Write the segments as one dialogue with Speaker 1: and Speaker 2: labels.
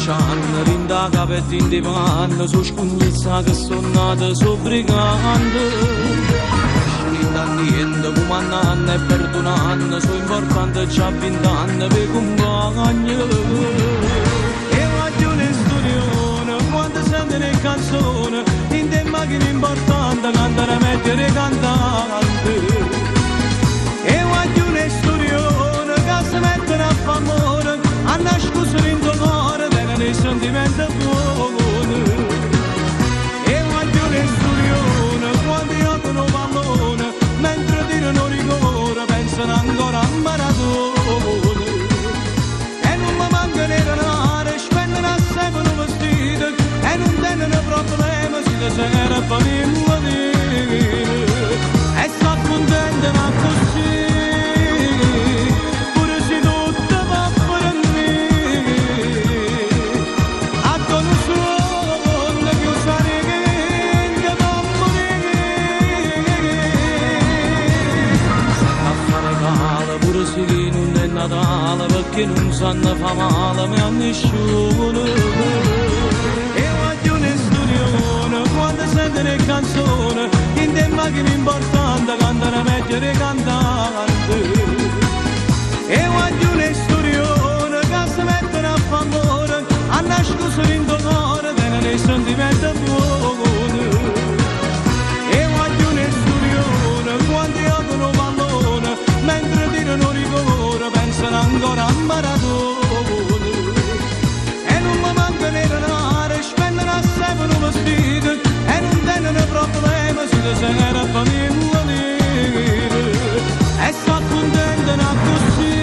Speaker 1: c'hanno, rinda capetti in divanno, su scugnizza che sono nata sobricando. Rinda niente, comandando e perdonando, so importante c'ha 20 anni per compagni. E voglio un'istorione, quando senti le canzoni, in te macchine importanti, cantare a mettere cantante. E voglio un'istorione, che si mettono a famore, a nascondere in tuo cuore, tenere i sentimenti buoni. E voglio un'istorione, quando io te lo pallone, mentre tirano rigore, pensano ancora a maratona. E non mi manca di denaro, spendono assai un vestito, e non tengono problemi, si te sera famiglia dire. E sta contenta ma così, pure se tutto va per me. A conoscere che usare che non morire. A fare male pure se non è Natale, perché non sanno fa male mai a nessuno. E voglio un'istorione, quando senti le canzoni, in te macchine importanti, cantare a mettere cantante. E voglio un'istorione, che si mettono a famore, a nascondere in tuo cuore, tenere i sentimenti buoni. E voglio un'istorione, quando io te lo pallone, mentre tirano rigore, pensano ancora a maratona. E non mi manca di denaro, spendono assai per un vestito, e non tengono problemi, si te sera famiglia dire. E sta contenta ma così,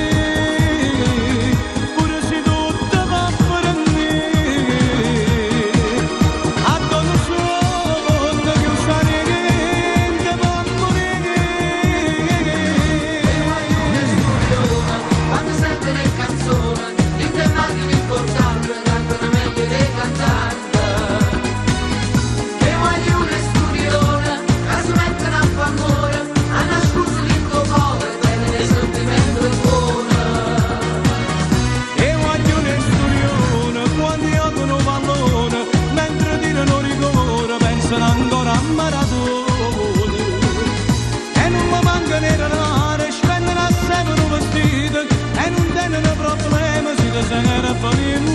Speaker 1: pure se tutto va per me. A conoscere che usare che va a morire.
Speaker 2: Quando sente le canzoni, in te macchine importanti, cantano meglio dei cantanti. Che voglio un'istorione, che si mettono a famore, a nascondere in tuo cuore, tenere i sentimenti buoni.
Speaker 1: E voglio un'istorione, quando io te lo pallone, mentre tirano rigore, pensano ancora a maratona. E non mi manca di denaro, spendono assai per un vestito, e non tengono problemi, si te sera famiglia